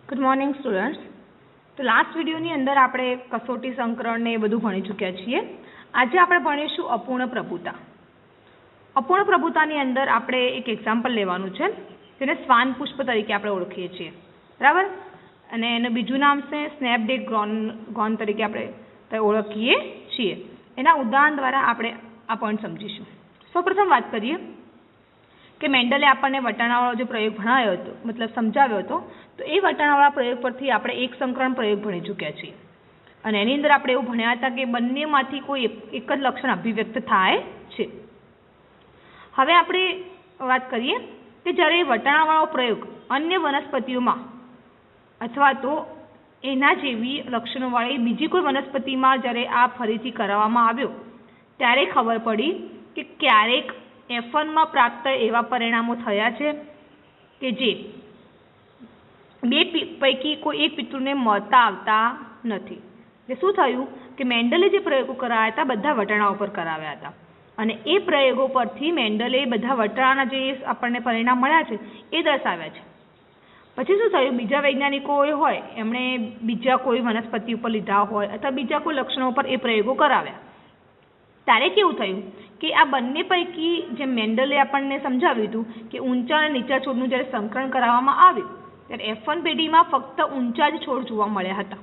Good morning students. તો last વિડીયોની અંદર આપણે કસોટી સંકરણ ને એ બધું ભણી ચૂક્યા છીએ. આજે આપણે ભણીશું અપૂર્ણ પ્રભુતા. અપૂર્ણ પ્રભુતાની અંદર આપણે એક એક્ઝામ્પલ લેવાનું છે, જેને શ્વાન પુષ્પ તરીકે આપણે ઓળખીએ છીએ, બરાબર. અને એનું બીજું નામ છે સ્નેપડેટ ગોન તરીકે આપણે ઓળખીએ છીએ. એના ઉદાહરણ દ્વારા આપણે આ પોઈન્ટ સમજીશું. સૌપ્રથમ વાત કરીએ કે મેન્ડલે આપણને વટાણાવાળો જે પ્રયોગ ભણાવ્યો હતો, મતલબ સમજાવ્યો હતો, તો એ વટાણાવાળા પ્રયોગ પરથી આપણે એક સંકરણ પ્રયોગ ભણી ચૂક્યા છીએ. અને એની અંદર આપણે એવું ભણ્યા હતા કે બંનેમાંથી કોઈ એક જ લક્ષણ અભિવ્યક્ત થાય છે. હવે આપણે વાત કરીએ કે જ્યારે વટાણાવાળો પ્રયોગ અન્ય વનસ્પતિઓમાં અથવા તો એના જેવી લક્ષણોવાળી બીજી કોઈ વનસ્પતિમાં જ્યારે આ ફરીથી કરાવવામાં આવ્યો, ત્યારે ખબર પડી કે ક્યારેક F1માં પ્રાપ્ત એવા પરિણામો થયા છે કે જે બે પૈકી કોઈ એક પિતૃને મળતા આવતા નથી. એટલે શું થયું કે મેન્ડલે જે પ્રયોગો કરાવ્યા હતા બધા વટાણા ઉપર કરાવ્યા હતા, અને એ પ્રયોગો પરથી મેન્ડલે બધા વટાણા જે આપણને પરિણામ મળ્યા છે એ દર્શાવ્યા છે. પછી શું થયું, બીજા વૈજ્ઞાનિકો હોય એમણે બીજા કોઈ વનસ્પતિ ઉપર લીધા હોય અથવા બીજા કોઈ લક્ષણો પર એ પ્રયોગો કરાવ્યા. ત્યારે કેવું થયું કે આ બંને પૈકી જે મેન્ડલે આપણને સમજાવ્યું હતું કે ઊંચા અને નીચા છોડનું જ્યારે સંકરણ કરાવવામાં આવ્યું ત્યારે F1 પેઢીમાં ફક્ત ઊંચા જ છોડ જોવા મળ્યા હતા.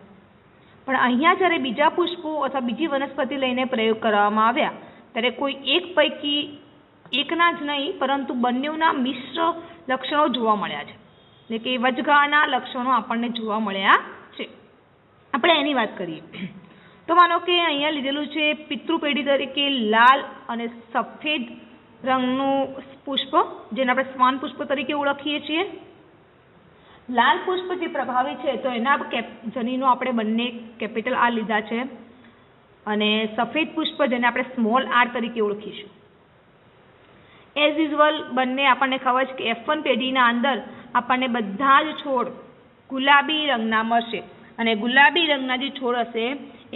પણ અહીંયા જ્યારે બીજા પુષ્પો અથવા બીજી વનસ્પતિ લઈને પ્રયોગ કરવામાં આવ્યા ત્યારે કોઈ એક પૈકી એકના જ નહીં પરંતુ બંનેના મિશ્ર લક્ષણો જોવા મળ્યા છે. એટલે કે વચગાળાના લક્ષણો આપણને જોવા મળ્યા છે. આપણે એની વાત કરીએ તો માનો કે અહીંયા લીધેલું છે પિતૃ પેઢી તરીકે લાલ અને સફેદ રંગનું પુષ્પ, જેને આપણે શ્વાન પુષ્પ તરીકે ઓળખીએ છીએ. લાલ પુષ્પ જે પ્રભાવી છે તો એના જનીનો આપણે બંને કેપિટલ R લીધા છે, અને સફેદ પુષ્પ જેને આપણે સ્મોલ r તરીકે ઓળખીશું. એઝ યુઝ્યુઅલ બંને આપણને ખબર છે કે F1 પેઢીના અંદર આપણને બધા જ છોડ ગુલાબી રંગના મળશે, અને ગુલાબી રંગના જે છોડ હશે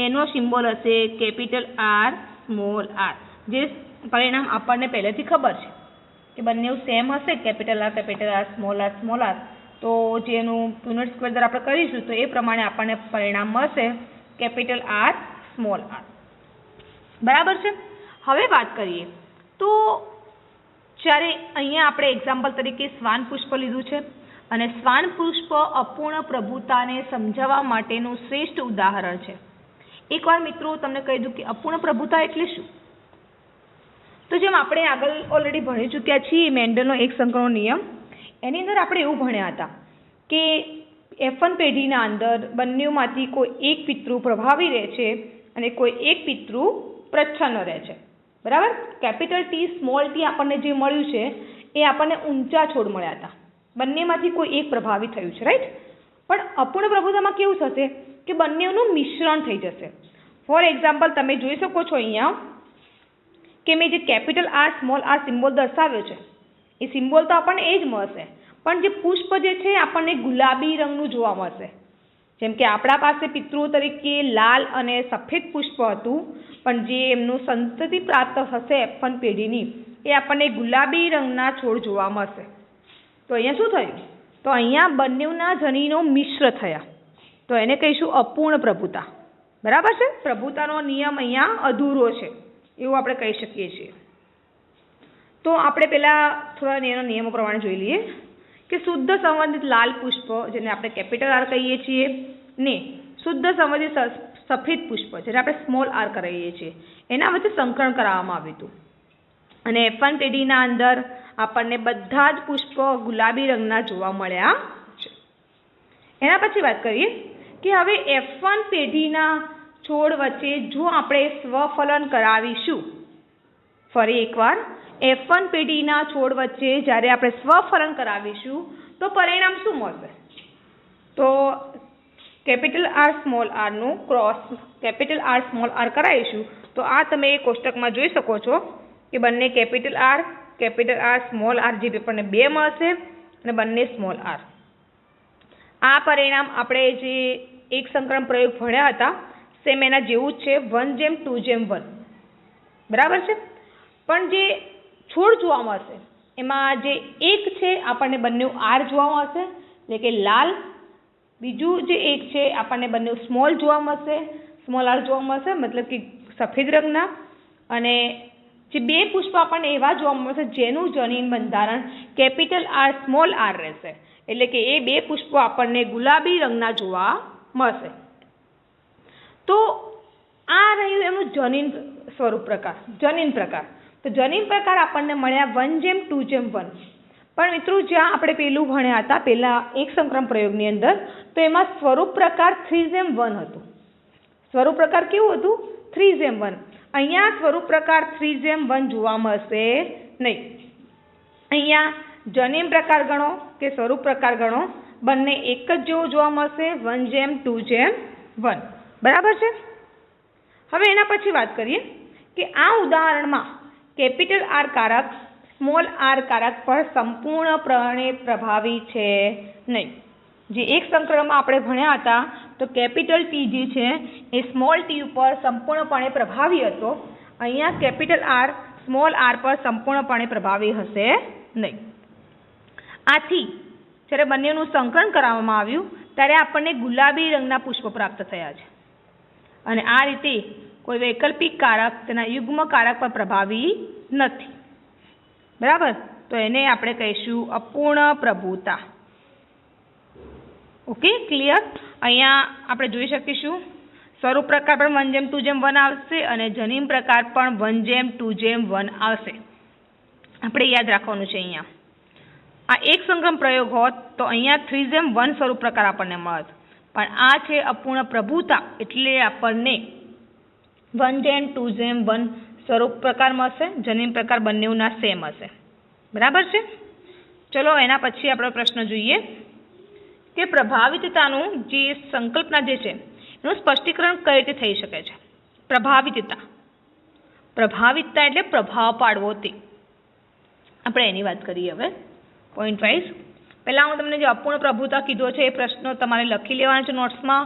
એનો સિમ્બોલ હશે કેપિટલ R સ્મોલ r. જે પરિણામ આપણને પહેલેથી ખબર છે કે બંને સેમ હશે, કેપિટલ R સ્મોલ r. તો જેનું યુનિટ સ્ક્વેર દ્વારા આપણે કરીશું તો એ પ્રમાણે આપણને પરિણામ મળશે કેપિટલ R સ્મોલ r. બરાબર છે. હવે વાત કરીએ તો જ્યારે અહીંયા આપણે એક્ઝામ્પલ તરીકે શ્વાન પુષ્પ લીધું છે, અને શ્વાન પુષ્પ અપૂર્ણ પ્રભુતાને સમજાવવા માટેનું શ્રેષ્ઠ ઉદાહરણ છે. એકવાર મિત્રો તમને કહી દઉં કે અપૂર્ણ પ્રભુતા એટલે શું. તો જેમ આપણે આગળ ઓલરેડી ભણી ચૂક્યા છીએ મેન્ડલનો એક સંકરણનો નિયમ, એની અંદર આપણે એવું ભણ્યા હતા કે F1 પેઢીના અંદર બંનેમાંથી કોઈ એક પિતૃ પ્રભાવી રહે છે અને કોઈ એક પિતૃ પ્રચ્છન્ન રહે છે, બરાબર. કેપિટલ T સ્મોલ t આપણને જે મળ્યું છે એ આપણને ઊંચા છોડ મળ્યા હતા, બંનેમાંથી કોઈ એક પ્રભાવિત થયું છે, રાઈટ. પણ અપૂર્ણ પ્રભુતામાં કેવું થશે કે બંનેનું મિશ્રણ થઈ જશે. ફોર એક્ઝામ્પલ તમે જોઈ શકો છો અહીંયા કે મેં જે capital R small r symbol દર્શાવ્યો છે એ સિમ્બોલ તો આપણને એ જ મળશે, પણ જે પુષ્પ જે છે આપણને ગુલાબી રંગનું જોવા મળશે. જેમ કે આપણા પાસે પિતૃઓ તરીકે લાલ અને સફેદ પુષ્પ હતું, પણ જે એમનું સંતતિ પ્રાપ્ત હશે F1 પેઢીની એ આપણને ગુલાબી રંગના છોડ જોવા મળશે. તો અહીંયા શું થયું, તો અહીંયા બંનેના જનીનો મિશ્ર થયા, તો એને કહીશું અપૂર્ણ પ્રભુતા. બરાબર છે. પ્રભુતાનો નિયમ અહીંયા અધૂરો છે એવું આપણે કહી શકીએ છીએ. તો આપણે પહેલાં થોડા એના નિયમો પ્રમાણે જોઈ લઈએ કે શુદ્ધ સંવર્ધિત લાલ પુષ્પ જેને આપણે કેપિટલ R કહીએ છીએ ને શુદ્ધ સંવર્ધિત સફેદ પુષ્પ જેને આપણે સ્મોલ r કહીએ છીએ એના વચ્ચે સંકરણ કરાવવામાં આવ્યું હતું. અને F1 પેઢીના અંદર આપણને બધા જ પુષ્પ ગુલાબી રંગના જોવા મળ્યા છે. એના પછી વાત કરીએ કે હવે F1 પેઢીના છોડ વચ્ચે જો આપણે સ્વફલન કરાવીશું, ફરી એકવાર F1 પેઢીના છોડ વચ્ચે જ્યારે આપણે સ્વફલન કરાવીશું તો પરિણામ શું મળશે, તો કેપિટલ R સ્મોલ r નું cross capital R small r કરાવીશું તો આ તમે કોષ્ટકમાં જોઈ શકો છો કે બંને કેપિટલ R સ્મોલ r જે આપણને 2 મળશે અને બંને સ્મોલ r. આ પરિણામ આપણે જે એક સંકરણ પ્રયોગ ભણ્યા હતા સેમ એના જેવું જ છે, 1:2:1, બરાબર છે. પણ જે છોડ જોવા મળશે એમાં જે એક છે આપણને બંને R જોવા મળશે, એટલે કે લાલ બીજું જે એક છે આપણને બંને સ્મોલ જોવા મળશે, સ્મોલ આર જોવા મળશે, મતલબ કે સફેદ રંગના. અને જે બે પુષ્પ આપણને એવા જોવા મળશે જેનું જનીન બંધારણ કેપિટલ આર સ્મોલ આર રહેશે, એટલે કે એ બે પુષ્પો આપણને ગુલાબી રંગના જોવા મળશે. તો આ રહ્યું એનું જનીન સ્વરૂપ પ્રકાર, જનીન પ્રકાર. તો જનીન પ્રકાર આપણને મળ્યા 1:2:1. પણ મિત્રો જ્યાં આપણે પેલું ભણ્યા હતા પેલા એક સંક્રમણ પ્રયોગની અંદર, તો એમાં સ્વરૂપ પ્રકાર 3:1 હતું. સ્વરૂપ પ્રકાર કેવું હતું? 3:1. અહીંયા સ્વરૂપ પ્રકાર 3:1 જોવા મળશે નહીં. અહીંયા જનીન પ્રકાર ગણો કે સ્વરૂપ પ્રકાર ગણો, બંને એક જ જેવું જોવા મળશે, 1:2:1. બરાબર છે. હવે એના પછી વાત કરીએ કે આ ઉદાહરણમાં કેપિટલ આર કારક સ્મોલ આર કારક પર સંપૂર્ણપણે પ્રભાવી છે નહીં. જે એક સંક્રમણમાં આપણે ભણ્યા હતા તો કેપિટલ ટી જે છે એ સ્મોલ ટી ઉપર સંપૂર્ણપણે પ્રભાવી હતો. અહીંયા કેપિટલ આર સ્મોલ આર પર સંપૂર્ણપણે પ્રભાવી હશે નહીં. આથી જ્યારે બંનેનું સંકલન કરવામાં આવ્યું ત્યારે આપણને ગુલાબી રંગના પુષ્પ પ્રાપ્ત થયા છે. અને આ રીતે કોઈ વૈકલ્પિક કારક તેના યુગ્મ કારક પર પ્રભાવી નથી. બરાબર. તો એને આપણે કહીશું અપૂર્ણ પ્રભુતા. Okay, clear. અહીંયા આપણે જોઈ શકીશું સ્વરૂપ પ્રકાર પણ 1:2:1 આવશે અને જનીન પ્રકાર પણ 1:2:1 આવશે. આપણે યાદ રાખવાનું છે. અહીંયા આ એક સંક્રમણ પ્રયોગ હોત તો અહીંયા 3:1 સ્વરૂપ પ્રકાર આપણને મળત, પણ આ છે અપૂર્ણ પ્રભુતા એટલે આપણને 1:2:1 સ્વરૂપ પ્રકાર મળશે. જનીન પ્રકાર બંનેના સેમ હશે. બરાબર છે. ચલો એના પછી આપણો પ્રશ્ન જોઈએ કે પ્રભાવિતતાનું જે સંકલ્પના જે છે એનું સ્પષ્ટીકરણ કઈ રીતે થઈ શકે છે. પ્રભાવિતતા, પ્રભાવિતતા એટલે પ્રભાવ પાડવો તે. આપણે એની વાત કરીએ હવે પોઈન્ટ વાઇઝ. પહેલાં હું તમને જે અપૂર્ણ પ્રભુતા કીધો છે એ પ્રશ્નો તમારે લખી લેવાનો છે નોટ્સમાં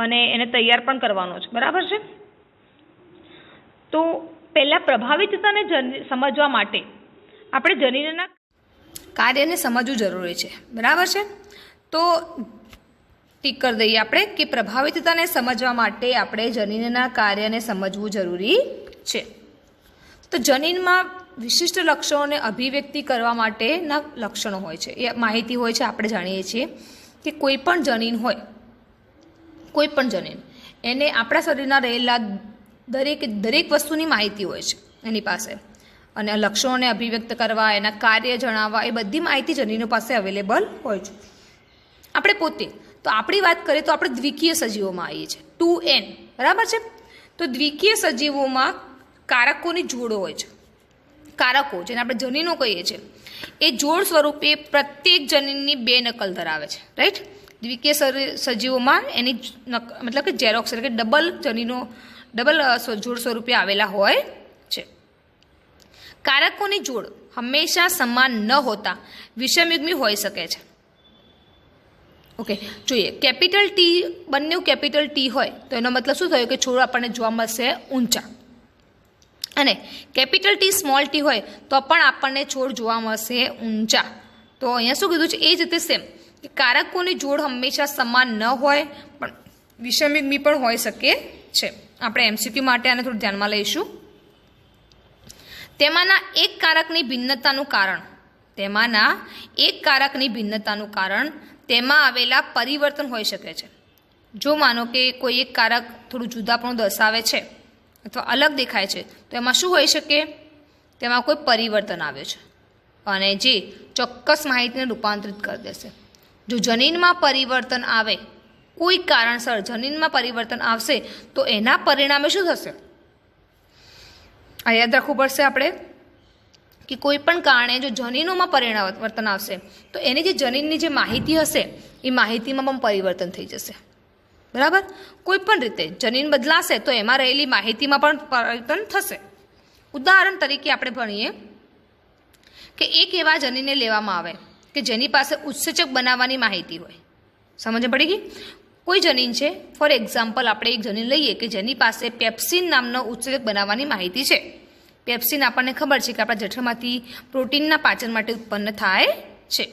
અને એને તૈયાર પણ કરવાનો છે. બરાબર છે. તો પહેલાં પ્રભાવિતતાને સમજવા માટે આપણે જનીનના કાર્યને સમજવું જરૂરી છે. બરાબર છે. તો ટીક કરી દઈએ આપણે કે પ્રભાવિતતાને સમજવા માટે આપણે જનીનના કાર્યને સમજવું જરૂરી છે. તો જનીનમાં વિશિષ્ટ લક્ષણોને અભિવ્યક્તિ કરવા માટેના લક્ષણો હોય છે, એ માહિતી હોય છે. આપણે જાણીએ છીએ કે કોઈ પણ જનીન હોય, કોઈ પણ જનીન એને આપણા શરીરના રહેલા દરેક વસ્તુની માહિતી હોય છે એની પાસે, અને લક્ષણોને અભિવ્યક્ત કરવા, એના કાર્ય જણાવવા, એ બધી માહિતી જનીનો પાસે અવેલેબલ હોય છે. આપણે પોતે તો આપણી વાત કરીએ તો આપણે દ્વિકીય સજીવોમાં આવીએ છીએ, 2n. બરાબર છે. તો દ્વિકીય સજીવોમાં કારકોની જોડો હોય છે. કારકો જેને આપણે જનીનો કહીએ છીએ એ જોડ સ્વરૂપે પ્રત્યેક જનીનની 2 નકલ ધરાવે છે. રાઈટ. દ્વિકીય સજીવોમાં એની મતલબ કે ઝેરોક્સ એટલે કે ડબલ જનીનો ડબલ જોડ સ્વરૂપે આવેલા હોય છે. કારકોની જોડ હંમેશા સમાન ન હોતા વિષમયુગ્મી હોઈ શકે છે. ઓકે, જોઈએ. કેપિટલ ટી, બંને કેપિટલ ટી હોય તો એનો મતલબ શું થયો કે છોડ આપણને જોવા મળશે ઊંચા, અને કેપિટલ ટી સ્મોલ ટી હોય તો પણ આપણને છોડ જોવા મળશે ઊંચા. તો અહીંયા શું કીધું છે એ જ રીતે સેમ કે કારકોની જોડ હંમેશા સમાન ન હોય પણ વિષમયુગ્મી પણ હોઈ શકે છે. આપણે એમસીક્યુ માટે આને થોડું ધ્યાનમાં લઈશું. તેમાંના એક કારકની ભિન્નતાનું કારણ તેમાં આવેલા પરિવર્તન હોઈ શકે છે. જો માનો કે કોઈ એક કારક થોડું જુદાપણું દર્શાવે છે અથવા અલગ દેખાય છે તો એમાં શું હોઈ શકે? તેમાં કોઈ પરિવર્તન આવે છે અને જે ચોક્કસ માહિતીને રૂપાંતરિત કરી દેશે. જો જનીનમાં પરિવર્તન આવે, કોઈ કારણસર જનીનમાં પરિવર્તન આવશે તો એના પરિણામે શું થશે? આ યાદ રાખવું પડશે આપણે કે કોઈ પણ કારણે જો જનીનોમાં પરિવર્તન આવશે તો એની જે જનીનની જે માહિતી હશે એ માહિતીમાં પણ પરિવર્તન થઈ જશે. બરાબર. કોઈ પણ રીતે જનીન બદલાશે તો એમાં રહેલી માહિતીમાં પણ પરિવર્તન થશે. ઉદાહરણ તરીકે આપણે ભણીએ કે એક એવા જનીનને લેવામાં આવે કે જેની પાસે ઉત્સેચક બનાવવાની માહિતી હોય. સમજ પડી ગઈ? કોઈ જનીન છે, ફોર એક્ઝામ્પલ આપણે એક જનીન લઈએ કે જેની પાસે પેપ્સિન નામનો ઉત્સેચક બનાવવાની માહિતી છે. પેપ્સિન આપણને ખબર છે કે આપણા જઠરમાંથી પ્રોટીનના પાચન માટે ઉત્પન્ન થાય છે.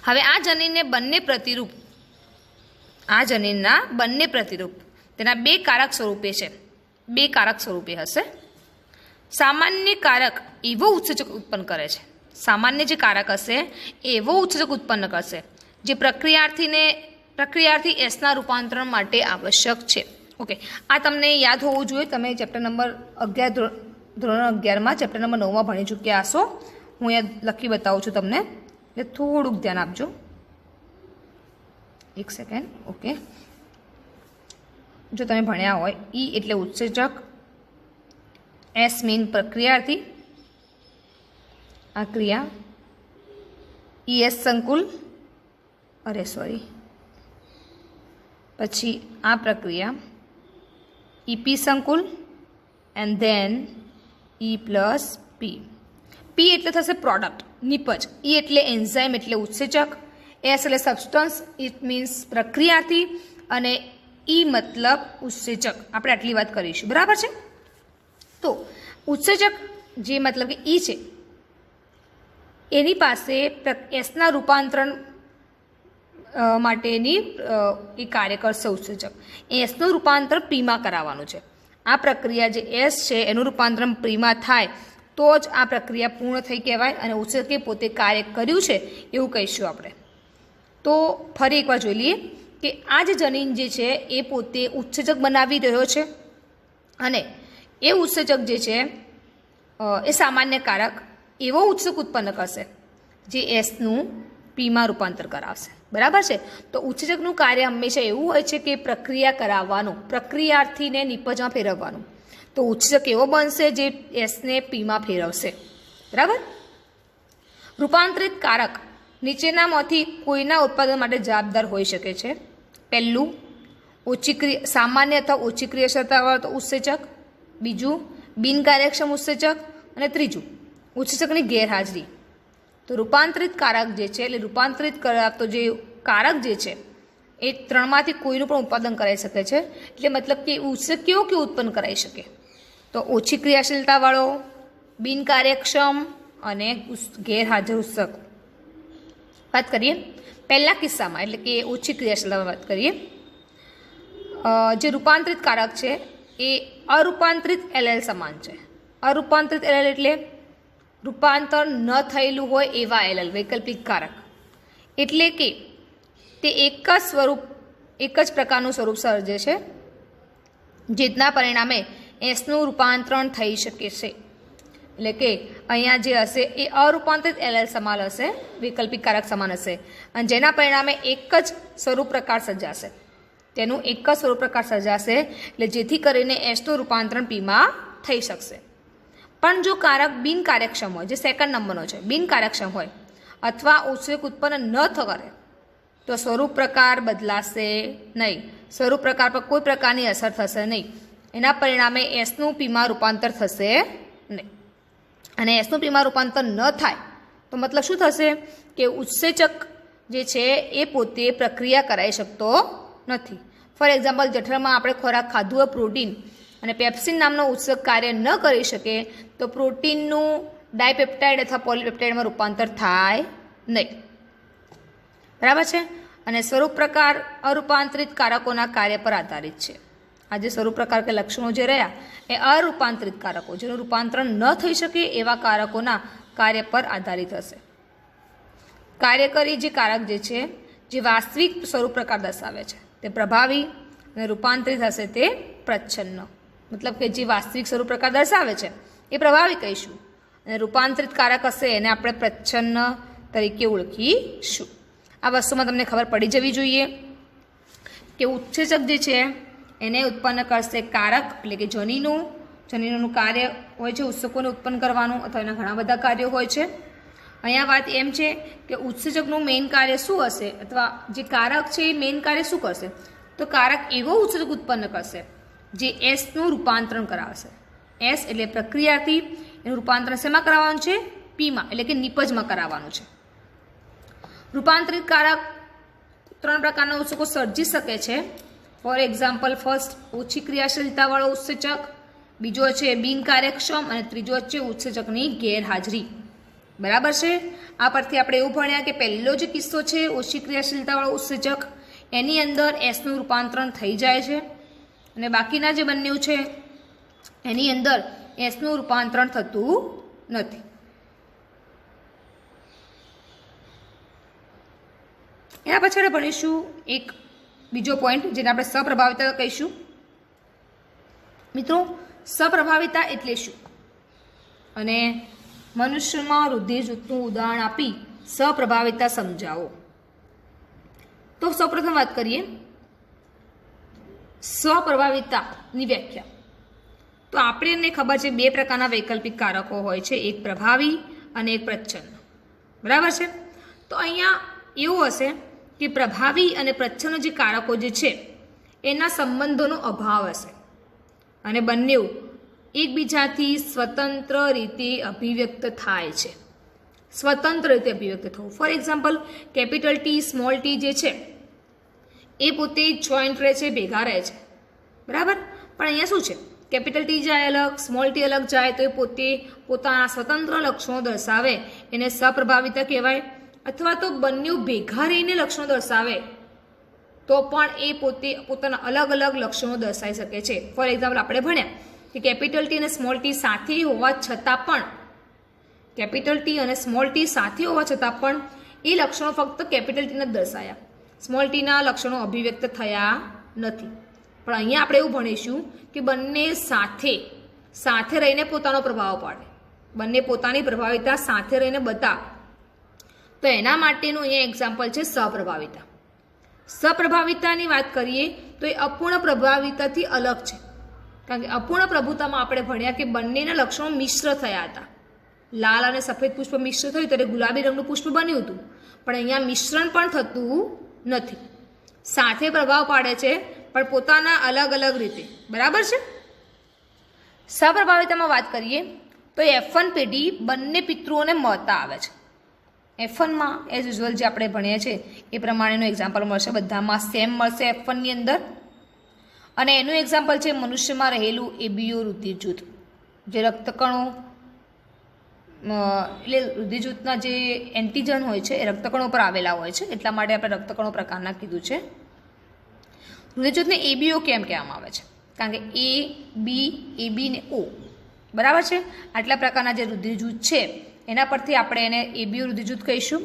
હવે આ જનીનને બંને પ્રતિરૂપ આ જનીનના બંને પ્રતિરૂપ તેના બે કારક સ્વરૂપે છે, બે કારક સ્વરૂપે હશે. સામાન્ય કારક એવો ઉત્સેચક ઉત્પન્ન કરે છે, સામાન્ય જે કારક હશે એવો ઉત્સેચક ઉત્પન્ન કરશે જે પ્રક્રિયાર્થી એસના રૂપાંતરણ માટે આવશ્યક છે. ઓકે, આ તમને યાદ હોવું જોઈએ. તમે ચેપ્ટર નંબર 11 ધોરણ 11માં ચેપ્ટર નંબર 9માં ભણી ચૂક્યા હશો. હું અહીંયા લખી બતાવું છું તમને, એટલે થોડુંક ધ્યાન આપજો. એક સેકન્ડ. ઓકે, જો તમે ભણ્યા હોય, ઈ એટલે ઉત્સેચક, એસ મીન પ્રક્રિયાર્થી, આ ક્રિયા, ઈએસ સંકુલ, પછી આ પ્રક્રિયા ઈપી સંકુલ and then E plus P. P એટલે થશે પ્રોડક્ટ, નિપજ. ઈ એટલે એન્ઝાઇમ એટલે ઉત્સેચક, એસ એટલે સબસ્ટન્સ ઇટ મીન્સ પ્રક્રિયાર્થી, અને ઈ મતલબ ઉત્સેચક. આપણે આટલી વાત કરીશું, બરાબર છે. તો ઉત્સેચક જે મતલબ કે ઈ છે એની પાસે એસના રૂપાંતરણ માટેની એ કાર્ય કરશે ઉત્સેચક. એસનું રૂપાંતર પીમાં કરાવવાનું છે. આ પ્રક્રિયા જે એસ છે એનું રૂપાંતરણ પીમાં થાય તો જ આ પ્રક્રિયા પૂર્ણ થઈ કહેવાય અને ઉત્સેચકે પોતે કાર્ય કર્યું છે એવું કહીશું આપણે. તો ફરી એકવાર જોઈ લઈએ કે આ જે જનીન જે છે એ પોતે ઉત્સેચક બનાવી રહ્યો છે અને એ ઉત્સેચક જે છે એ સામાન્ય કારક એવો ઉત્સેચક ઉત્પન્ન કરશે જે એસનું પીમાં રૂપાંતર કરાવશે, બરાબર છે. તો ઉત્સેચકનું કાર્ય હંમેશા એવું હોય છે કે પ્રક્રિયા કરાવવાનું, પ્રક્રિયાર્થીને નિપજમાં ફેરવવાનું. તો ઉત્સેચક એવો બનશે જે એસને પીમાં ફેરવશે, બરાબર. રૂપાંતરિત કારક નીચેનામાંથી કોઈના ઉત્પાદન માટે જવાબદાર હોઈ શકે છે. પહેલું, સામાન્ય અથવા ઓછી ક્રિયાશીલતાવાળો ઉત્સેચક. બીજું, બિનકાર્યક્ષમ ઉત્સેચક. અને ત્રીજું, ઉત્સેચકની ગેરહાજરી. તો રૂપાંતરિત કારક જે છે એટલે રૂપાંતરિત કરાવતો જે કારક જે છે એ ત્રણમાંથી કોઈનું પણ ઉત્પાદન કરાવી શકે છે. એટલે મતલબ કે ઉત્સેચક કેવું ઉત્પન્ન કરાવી શકે? તો ઓછી ક્રિયાશીલતાવાળો, બિનકાર્યક્ષમ અને ગેરહાજર ઉત્સેચક. વાત કરીએ પહેલા કિસ્સામાં, એટલે કે ઓછી ક્રિયાશીલતામાં વાત કરીએ. જે રૂપાંતરિત કારક છે એ અરૂપાંતરિત એલએલ સમાન છે. અરૂપાંતરિત એલએલ એટલે રૂપાંતર ન થયેલું હોય એવા એલએલ, વૈકલ્પિક કારક. એટલે કે તે એક જ પ્રકારનું સ્વરૂપ સર્જે છે જેના પરિણામે એસનું રૂપાંતરણ થઈ શકે છે. એટલે કે અહીંયા જે હશે એ અરૂપાંતરિત એલએલ સમાન હશે, વૈકલ્પિક કારક સમાન હશે, અને જેના પરિણામે એક જ સ્વરૂપ પ્રકાર સર્જાશે. તેનું એક જ સ્વરૂપ પ્રકાર સર્જાશે એટલે જેથી કરીને એસનું રૂપાંતરણ પીમાં થઈ શકશે. પણ જો કારક બિનકાર્યક્ષમ હોય, જે સેકન્ડ નંબરનો છે, બિનકાર્યક્ષમ હોય અથવા ઉત્સેચક ઉત્પન્ન ન કરે તો સ્વરૂપ પ્રકાર બદલાશે નહીં, સ્વરૂપ પ્રકાર પર કોઈ પ્રકારની અસર થશે નહીં. એના પરિણામે એસનું પીમાં રૂપાંતર થશે નહીં. અને એસનું પીમાં રૂપાંતર ન થાય તો મતલબ શું થશે કે ઉત્સેચક જે છે એ પોતે પ્રક્રિયા કરાવી શકતો નથી. ફોર એક્ઝામ્પલ, જઠરમાં આપણે ખોરાક ખાધું હોય પ્રોટીન, અને પેપ્સિન નામનો ઉત્સેચક કાર્ય ન કરી શકે તો પ્રોટીનનું ડાયપેપ્ટાઇડ અથવા પોલીપેપ્ટાઇડમાં રૂપાંતર થાય નહીં, બરાબર છે. અને સ્વરૂપ પ્રકાર અરૂપાંતરિત કારકોના કાર્ય પર આધારિત છે. આ જે સ્વરૂપ પ્રકાર કે લક્ષણો જે રહ્યા એ અરૂપાંતરિત કારકો, જેનું રૂપાંતરણ ન થઈ શકે એવા કારકોના કાર્ય પર આધારિત હશે. કાર્યકારી જે કારક જે છે જે વાસ્તવિક સ્વરૂપ પ્રકાર દર્શાવે છે તે પ્રભાવી, અને રૂપાંતરિત હશે તે પ્રચ્છન્ન. મતલબ કે જે વાસ્તવિક સ્વરૂપ પ્રકાર દર્શાવે છે એ પ્રભાવી કહીશું, અને રૂપાંતરિત કારક હશે એને આપણે પ્રચ્છન્ન તરીકે ઓળખીશું. આ વસ્તુમાં તમને ખબર પડી જવી જોઈએ કે ઉત્સેચક જે છે એને ઉત્પન્ન કરશે કારક, એટલે કે જનીનોનું કાર્ય હોય છે ઉત્સેચકોને ઉત્પન્ન કરવાનું, અથવા એના ઘણા બધા કાર્યો હોય છે. અહીંયા વાત એમ છે કે ઉત્સેચકનું મેઇન કાર્ય શું હશે, અથવા જે કારક છે એ મેઇન કાર્ય શું કરશે? તો કારક એવો ઉત્સેચક ઉત્પન્ન કરશે જે એસનું રૂપાંતરણ કરાવશે. એસ એટલે પ્રક્રિયાથી એનું રૂપાંતરણ શેમાં કરાવવાનું છે? પીમાં, એટલે કે નિપજમાં કરાવવાનું છે. રૂપાંતરિત કારક ત્રણ પ્રકારના ઉત્સેચકો સર્જી શકે છે. ફોર એક્ઝામ્પલ, ફર્સ્ટ ઓછી ક્રિયાશીલતાવાળો ઉત્સેચક, બીજો છે બિનકાર્યક્ષમ, અને ત્રીજો છે ઉત્સેચકની ગેરહાજરી, બરાબર છે. આ પરથી આપણે એવું ભણ્યા કે પહેલો જે કિસ્સો છે ઓછી ક્રિયાશીલતાવાળો ઉત્સેચક, એની અંદર એસનું રૂપાંતરણ થઈ જાય છે અને બાકીના જે બંને છે એની અંદર એસનું રૂપાંતરણ થતું નથી. એના પછી આપણે ભણીશું એક બીજો પોઈન્ટ જેને આપણે સપ્રભાવિતા કહીશું. મિત્રો, સપ્રભાવિતા એટલે શું અને મનુષ્યમાં રુધિર જૂથનું ઉદાહરણ આપી સપ્રભાવિતા સમજાવો. તો સૌપ્રથમ વાત કરીએ સ્વપ્રભાવિતાની વ્યાખ્યા. તો આપણને ખબર છે બે પ્રકારના વૈકલ્પિક કારકો હોય છે, એક પ્રભાવી અને એક પ્રચ્છન્ન. બરાબર છે. તો અહીંયા એવું હશે કે પ્રભાવી અને પ્રચ્છન્ન જે કારકો જે છે એના સંબંધોનો અભાવ હશે અને બંને એકબીજાથી સ્વતંત્ર રીતે અભિવ્યક્ત થાય છે. સ્વતંત્ર રીતે અભિવ્યક્ત થવું. For example, capital T small T જે છે એ પોતે જોઈન્ટ રહે છે, ભેગા રહે છે. બરાબર. પણ અહીંયા શું છે, કેપિટલ ટી જાય અલગ, સ્મોલ ટી અલગ જાય તો એ પોતે પોતાના સ્વતંત્ર લક્ષણો દર્શાવે એને સપ્રભાવિતા કહેવાય. અથવા તો બંને ભેગા રહીને લક્ષણો દર્શાવે તો પણ એ પોતે પોતાના અલગ અલગ લક્ષણો દર્શાવી શકે છે. ફોર એક્ઝામ્પલ, આપણે ભણ્યા કે કેપિટલ ટી અને સ્મોલ ટી સાથે હોવા છતાં પણ કેપિટલ ટી અને સ્મોલ ટી સાથે હોવા છતાં પણ એ લક્ષણો ફક્ત કેપિટલ ટીના જ દર્શાયા, સ્મોલ ટીના લક્ષણો અભિવ્યક્ત થયા નથી. પણ અહીંયા આપણે એવું ભણીશું કે બંને સાથે રહીને પોતાનો પ્રભાવ પાડે, બંને પોતાની પ્રભાવિતા સાથે રહીને બતાવે. તો એના માટેનું અહીંયા એક્ઝામ્પલ છે સપ્રભાવિતા. સપ્રભાવિતાની વાત કરીએ તો એ અપૂર્ણ પ્રભાવિતાથી અલગ છે. કારણ કે અપૂર્ણ પ્રભુતામાં આપણે ભણ્યા કે બંનેના લક્ષણો મિશ્ર થયા હતા. લાલ અને સફેદ પુષ્પ મિશ્ર થયું ત્યારે ગુલાબી રંગનું પુષ્પ બન્યું હતું. પણ અહીંયા મિશ્રણ પણ થતું નથી, સાથે પ્રભાવ પાડે છે પણ પોતાના અલગ અલગ રીતે. બરાબર છે. સપ્રભાવિતામાં વાત કરીએ તો F1 પેઢી બંને પિતૃઓને મળતા આવે છે. F1માં એઝ યુઝ્યુઅલ જે આપણે ભણીએ છીએ એ પ્રમાણેનું એક્ઝામ્પલ મળશે, બધામાં સેમ મળશે F1ની અંદર. અને એનું એક્ઝામ્પલ છે મનુષ્યમાં રહેલું એબીઓ રુધિર જૂથ, જે રક્તકણો એટલે રુધિર જૂથના જે એન્ટીજન હોય છે એ રક્તકણો પર આવેલા હોય છે, એટલા માટે આપણે રક્તકણો પ્રકારના કીધું છે. રુધિર જૂથને એબીઓ કેમ કહેવામાં આવે છે? કારણ કે એ બી, એબી ને ઓ. બરાબર છે. આટલા પ્રકારના જે રુધિર જૂથ છે એના પરથી આપણે એને એબીઓ રુધિર જૂથ કહીશું.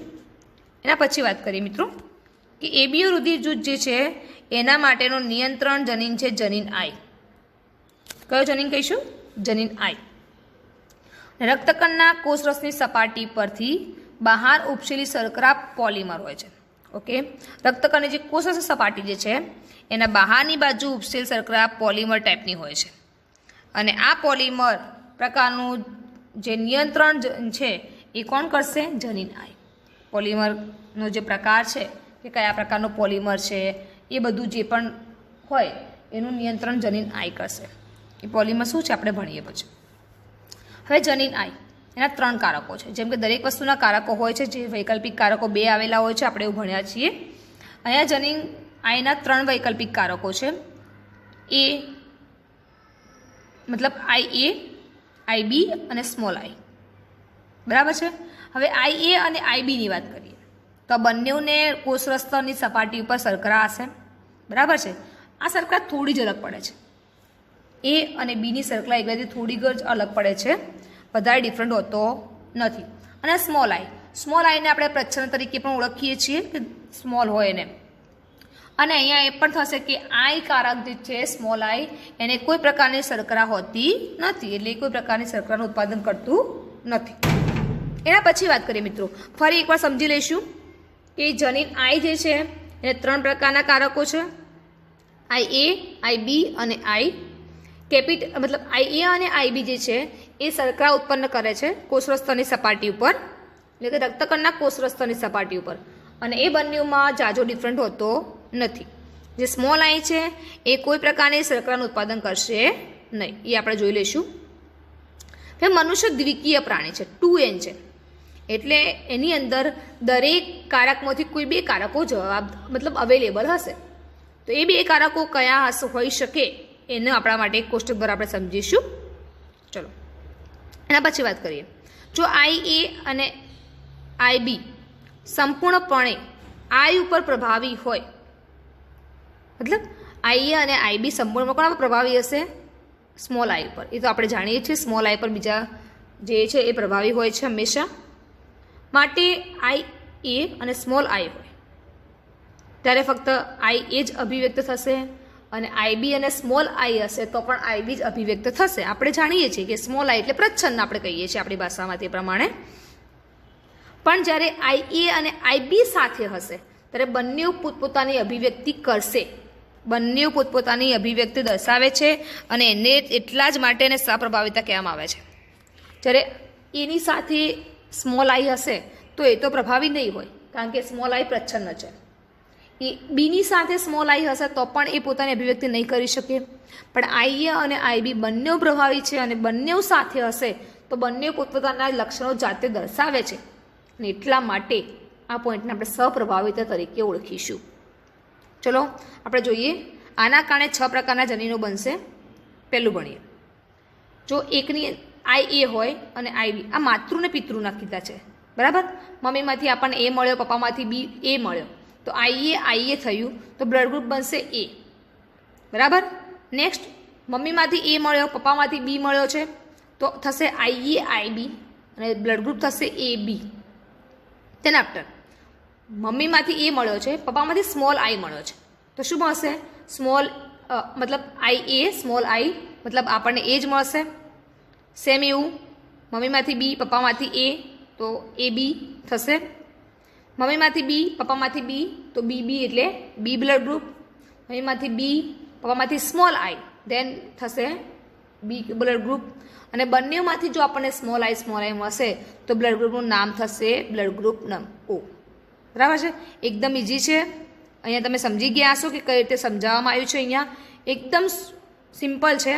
એના પછી વાત કરીએ મિત્રો કે એબીઓ રુધિર જૂથ જે છે એના માટેનો નિયંત્રણ જનીન છે જનીન આઈ. કયો જનીન કહીશું? જનીન આઈ. રક્તકણના કોષરસની સપાટી પરથી બહાર ઉપસેલી શર્કરા પોલિમર હોય છે. ઓકે. રક્તકણની જે કોષરસની સપાટી જે છે એના બહારની બાજુ ઉપસેલ શર્કરા પોલિમર ટાઈપની હોય છે અને આ પોલિમર પ્રકારનું જે નિયંત્રણ છે એ કોણ કરશે? જનીન આઈ. પોલિમરનો જે પ્રકાર છે કે કયા પ્રકારનું પોલિમર છે એ બધું જે પણ હોય એનું નિયંત્રણ જનીન આઈ કરશે. એ પોલિમર શું છે આપણે ભણીએ પછી. હવે જનીન આઈ એના 3 કારકો છે. જેમ કે દરેક વસ્તુના કારકો હોય છે, જે વૈકલ્પિક કારકો 2 આવેલા હોય છે, આપણે એવું ભણ્યા છીએ. અહીંયા જનીન આઈના 3 વૈકલ્પિક કારકો છે. એ મતલબ IA, IB અને સ્મોલ આઈ. બરાબર છે. હવે IA અને IBની વાત કરીએ તો બંનેને કોષરસની સપાટી ઉપર શર્કરા હશે. બરાબર છે. આ શર્કરા થોડી જ અલગ પડે છે. A અને Bની શર્કરા એકબીજાથી થોડીક જ અલગ પડે છે, વધારે ડિફરન્ટ હોતો નથી. અને સ્મોલ આઈને આપણે પ્રચ્છન્ન તરીકે પણ ઓળખીએ છીએ કે સ્મોલ હોય એને. અને અહીંયા એ પણ થશે કે આઈ કારક જે છે સ્મોલ આઈ એને કોઈ પ્રકારની શર્કરા હોતી નથી, એટલે કોઈ પ્રકારની શર્કરાનું ઉત્પાદન કરતું નથી. એના પછી વાત કરીએ મિત્રો, ફરી એકવાર સમજી લઈશું કે જનીન આઈ જે છે એને 3 પ્રકારના કારકો છે, IA, IB અને I. મતલબ IA અને IB જે છે એ શર્કરા ઉત્પન્ન કરે છે કોષરસની સપાટી ઉપર, એટલે કે રક્તકણના કોષરસની સપાટી ઉપર, અને એ બંનેમાં જાજો ડિફરન્ટ હોતો નથી. જે સ્મોલ આઈ છે એ કોઈ પ્રકારની શર્કરાનું ઉત્પાદન કરશે નહીં, એ આપણે જોઈ લઈશું. હવે મનુષ્ય દ્વિકીય પ્રાણી છે, 2N છે, એટલે એની અંદર દરેક કારકમાંથી કોઈ 2 કારકો મતલબ અવેલેબલ હશે. તો એ 2 કારકો કયા હોઈ શકે એને આપણા માટે એક કોષ્ટક દ્વારા આપણે સમજીશું. ચલો એના પછી વાત કરીએ. જો IA અને IB સંપૂર્ણપણે I ઉપર પ્રભાવી હોય મતલબ આઈએ અને આઈબી સંપૂર્ણમાં કોના પર પ્રભાવી હશે? સ્મોલ આઈ પર. એ તો આપણે જાણીએ છીએ સ્મોલ આઈ પર બીજા જે છે એ પ્રભાવી હોય છે હંમેશા. માટે આઈ એ અને સ્મોલ આઈ હોય ત્યારે ફક્ત આઈ એ જ અભિવ્યક્ત થશે, અને આઈબી અને સ્મોલ આઈ હશે તો પણ આઈબી જ અભિવ્યક્ત થશે. આપણે જાણીએ છીએ કે સ્મોલ આઈ એટલે પ્રચ્છન્ન આપણે કહીએ છીએ આપણી ભાષામાં તે પ્રમાણે. પણ જ્યારે આઈએ અને આઈબી સાથે હશે ત્યારે બંને પોતપોતાની અભિવ્યક્તિ કરશે. બંને પોતપોતાની અભિવ્યક્તિ દર્શાવે છે અને એને એટલા જ માટે એને સપ્રભાવિતા કહેવામાં આવે છે. જ્યારે એની સાથે સ્મોલ આઈ હશે તો એ તો પ્રભાવી નહીં હોય, કારણ કે સ્મોલ આઈ પ્રચ્છન્ન છે. એ બીની સાથે સ્મોલ આઈ હશે તો પણ એ પોતાની અભિવ્યક્તિ નહીં કરી શકે. પણ આઈએ અને આઈબી બંને પ્રભાવી છે અને બંને સાથે હશે તો બંને પોતપોતાના લક્ષણો જાતે દર્શાવે છે, અને એટલા માટે આ પોઈન્ટને આપણે સપ્રભાવિતા તરીકે ઓળખીશું. ચલો આપણે જોઈએ. આના કારણે 6 પ્રકારના જનીનો બનશે. પહેલું ભણીએ. જો એકની આઈ એ હોય અને આઈબી, આ માતૃ ને પિતૃના કીધા છે, બરાબર. મમ્મીમાંથી આપણને એ મળ્યો, પપ્પામાંથી બી એ મળ્યો, તો આઈએ થયું તો બ્લડ ગ્રુપ બનશે એ, બરાબર. નેક્સ્ટ મમ્મીમાંથી એ મળ્યો, પપ્પામાંથી બી મળ્યો છે તો થશે આઈએ આઈબી અને બ્લડ ગ્રુપ થશે એ બી. તેના આફ્ટર મમ્મીમાંથી એ મળ્યો છે, પપ્પામાંથી સ્મોલ આઈ મળ્યો છે તો શું મળશે? સ્મોલ મતલબ આઈ એ સ્મોલ આઈ મતલબ આપણને એ જ મળશે. સેમ એવું મમ્મીમાંથી બી પપ્પામાંથી એ તો એ બી થશે. મમ્મીમાંથી બી પપ્પામાંથી બી તો બી બી એટલે બી બ્લડ ગ્રુપ. મમ્મીમાંથી બી પપ્પામાંથી સ્મોલ આઈ દેન થશે બી બ્લડ ગ્રુપ. અને બંનેમાંથી જો આપણને સ્મોલ આઈ મળશે તો બ્લડ ગ્રુપનું નામ થશે બ્લડ ગ્રુપ ઓ. બરાબર છે? એકદમ ઇઝી છે. અહીંયા તમે સમજી ગયા હશો કે કઈ રીતે સમજાવવામાં આવ્યું છે. અહીંયા એકદમ સિમ્પલ છે.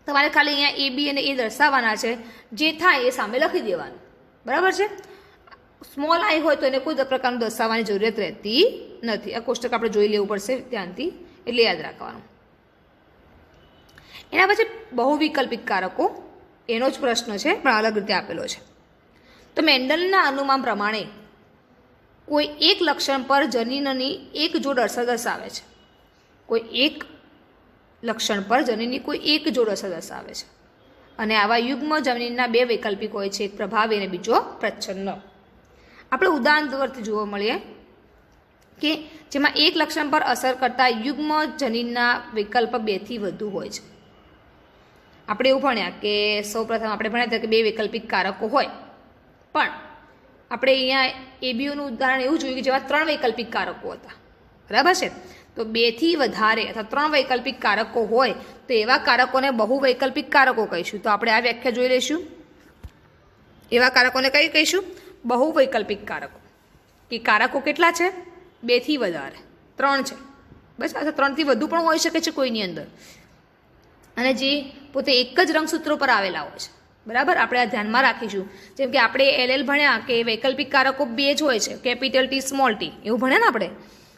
તમારે ખાલી અહીંયા એ બી અને એ દર્શાવવાના છે, જે થાય એ સામે લખી દેવાનું. બરાબર છે? સ્મોલ આઈ હોય તો એને કોઈ પ્રકારનું દર્શાવવાની જરૂરિયાત રહેતી નથી. આ કોષ્ટક આપણે જોઈ લેવું પડશે ધ્યાનથી, એટલે યાદ રાખવાનું. એના પછી બહુવિકલ્પિક કારકો, એનો જ પ્રશ્ન છે પણ અલગ રીતે આપેલો છે. તો મેન્ડલના અનુમાન પ્રમાણે કોઈ એક લક્ષણ પર જનીનની એક જોડ અસર દર્શાવે છે. કોઈ એક લક્ષણ પર જનીનની કોઈ એક જોડ અસર દર્શાવે છે. અને આવા યુગ્મ જનીનના 2 વૈકલ્પિક હોય છે, એક પ્રભાવી અને બીજો પ્રચ્છન્ન. આપણે ઉદાહરણ પરથી જોવા મળીએ કે જેમાં એક લક્ષણ પર અસર કરતા યુગ્મ જનીનના વિકલ્પ 2 થી વધુ હોય છે. આપણે એવું ભણ્યા કે સૌપ્રથમ આપણે ભણ્યા હતા કે 2 વૈકલ્પિક કારકો હોય, પણ આપણે અહીંયા એબીઓનું ઉદાહરણ એવું જોયું કે જેમાં 3 વૈકલ્પિક કારકો હતા. બરાબર છે? તો 2 થી વધારે અથવા 3 વૈકલ્પિક કારકો હોય તો એવા કારકોને બહુવૈકલ્પિક કારકો કહીશું. તો આપણે આ વ્યાખ્યા જોઈ લઈશું. એવા કારકોને કઈ કહીશું? બહુવૈકલ્પિક કારકો. કે કારકો કેટલા છે? 2 થી વધારે, 3 છે બસ. અથવા 3 થી વધુ પણ હોઈ શકે છે કોઈની અંદર, અને જે પોતે એક જ રંગસૂત્રો પર આવેલા હોય છે. બરાબર? આપણે આ ધ્યાનમાં રાખીશું. જેમ કે આપણે એલએલ ભણ્યા કે વૈકલ્પિક કારકો 2 જ હોય છે, કેપિટલ ટી સ્મોલ ટી, એવું ભણ્યા ને આપણે.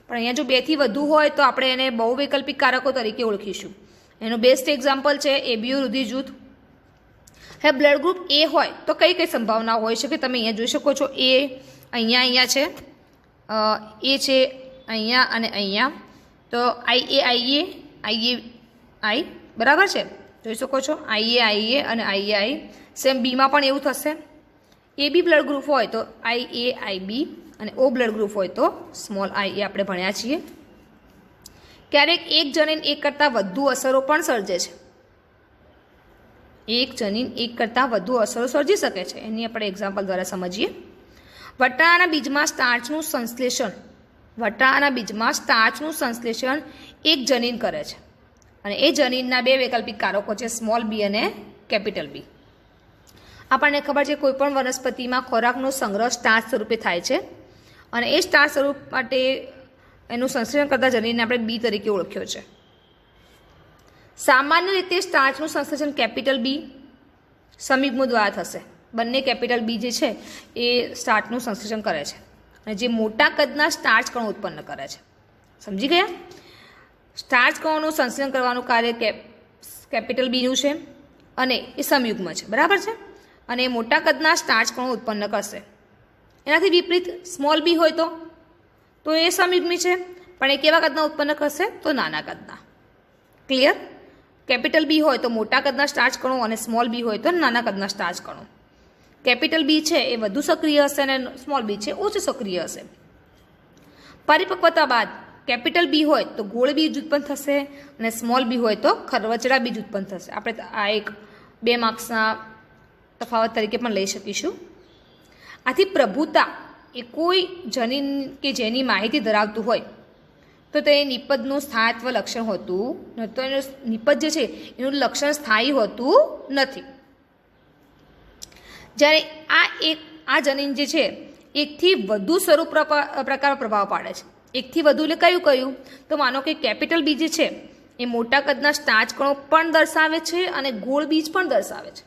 પણ અહીંયા જો 2 થી વધુ હોય તો આપણે એને બહુવૈકલ્પિક કારકો તરીકે ઓળખીશું. એનું બેસ્ટ એક્ઝામ્પલ છે એબીઓ રુધિર જૂથ. હવે બ્લડ ગ્રુપ એ હોય તો કઈ કઈ સંભાવના હોઈ શકે? તમે અહીંયા જોઈ શકો છો. એ અહીંયા છે, એ છે અહીંયા અને અહીંયા. તો આઈ બરાબર છે? જોઈ શકો છો આઈએ અને આઈ. સેમ બીમાં પણ એવું થશે. એ બી બ્લડ ગ્રુપ હોય તો આઈબી, અને ઓ બ્લડ ગ્રુપ હોય તો સ્મોલ આઈ. એ આપણે ભણ્યા છીએ. ક્યારેક એક જનીન એક કરતાં વધુ અસરો પણ સર્જે છે. એક જનીન એક કરતાં વધુ અસરો સર્જી શકે છે. એની આપણે એક્ઝામ્પલ દ્વારા સમજીએ. વટાણાના બીજમાં સ્ટાર્ચનું સંશ્લેષણ એક જનીન કરે છે, અને એ જનીનના 2 વૈકલ્પિક કારકો છે, સ્મોલ બી અને કેપિટલ બી. આપણને ખબર છે કોઈપણ વનસ્પતિમાં ખોરાકનો સંગ્રહ સ્ટાર્ચ સ્વરૂપે થાય છે, અને એ સ્ટાર્ચ સ્વરૂપ માટે એનું સંશ્લેષણ કરતા જનીનને આપણે બી તરીકે ઓળખ્યો છે. સામાન્ય રીતે સ્ટાર્ચનું સંશ્લેષણ કેપિટલ બી સમયુગ્મો દ્વારા થશે. બંને કેપિટલ બી જે છે એ સ્ટાર્ચનું સંશ્લેષણ કરે છે, અને જે મોટા કદના સ્ટાર્ચ કણો ઉત્પન્ન કરે છે. સમજી ગયા? સ્ટાર્ચ કણોનું સંશ્લેષણ કરવાનું કાર્ય કેપિટલ બીનું છે અને એ સમયુગ્મ છે. બરાબર છે? અને મોટા કદના સ્ટાર્ચ કણો ઉત્પન્ન કરશે. એનાથી વિપરીત સ્મોલ બી હોય તો એ સમયુગ્મી છે, પણ એ કેવા કદના ઉત્પન્ન કરશે? તો નાના કદના. ક્લિયર? કેપિટલ બી હોય તો મોટા કદના સ્ટાર્ચ કણો અને સ્મોલ બી હોય તો નાના કદના સ્ટાર્ચ કણો. કેપિટલ બી છે એ વધુ સક્રિય હશે અને સ્મોલ બી છે ઓછું સક્રિય હશે. પરિપક્વતા બાદ કેપિટલ બી હોય તો ગોળ બીજ ઉત્પન્ન થશે અને સ્મોલ બી હોય તો ખરવચડા બીજ ઉત્પન્ન થશે. આપણે આ એક 2 માર્ક્સના તફાવત તરીકે પણ લઈ શકીશું. આથી પ્રભુતા એ કોઈ જનીન કે જેની માહિતી ધરાવતું હોય તો તે નિપજનું સ્થાયિત્વ લક્ષણ હોતું નથી. તો એનું નિપજ જે છે એનું લક્ષણ સ્થાયી હોતું નથી. જ્યારે આ જનીન જે છે એકથી વધુ સ્વરૂપ પ્રકાર પ્રભાવ પાડે છે. એકથી વધુ એટલે કયું? તો માનો કે કેપિટલ બી જે છે એ મોટા કદના સ્ટાર્ચ કણો પણ દર્શાવે છે અને ગોળ બીજ પણ દર્શાવે છે.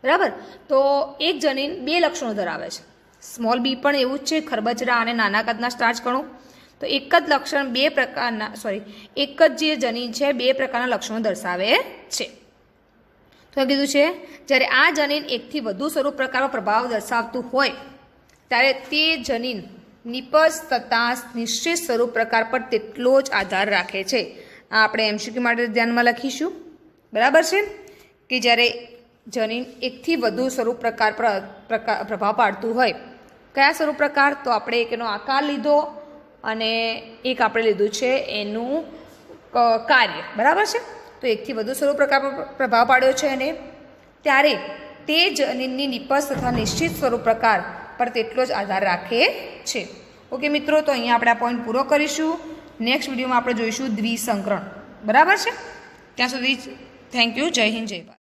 બરાબર? તો એક જનીન 2 લક્ષણો ધરાવે છે. સ્મોલ બી પણ એવું જ છે, ખરબચડા અને નાના કદના સ્ટાર્ચ કણો. તો એક જ લક્ષણ એક જ જે જનીન છે 2 પ્રકારના લક્ષણો દર્શાવે છે. તો કીધું છે જ્યારે આ જનીન એકથી વધુ સ્વરૂપ પ્રકારનો પ્રભાવ દર્શાવતું હોય ત્યારે તે જનીન નિપજ તથા નિશ્ચિત સ્વરૂપ પ્રકાર પર તેટલો જ આધાર રાખે છે. આ આપણે એમસીક્યુ માટે ધ્યાનમાં લખીશું. બરાબર છે કે જ્યારે જનીન એકથી વધુ સ્વરૂપ પ્રકાર પર પ્રભાવ પાડતું હોય, કયા સ્વરૂપ પ્રકાર? તો આપણે એક એનો આકાર લીધો અને એક આપણે લીધું છે એનું કાર્ય. બરાબર છે? તો એકથી વધુ સ્વરૂપ પ્રકાર પર પ્રભાવ પાડ્યો છે અને ત્યારે તે જનીનની નિપજ તથા નિશ્ચિત સ્વરૂપ પ્રકાર પર તેટલો જ આધાર રાખે છે. ઓકે મિત્રો, તો અહીંયા આપણે આ પોઈન્ટ પૂરો કરીશું. નેક્સ્ટ વિડીયોમાં આપણે જોઈશું દ્વિસંકરણ. બરાબર છે? ત્યાં સુધી થેન્ક યુ. જય હિન્દ, જય ભારત.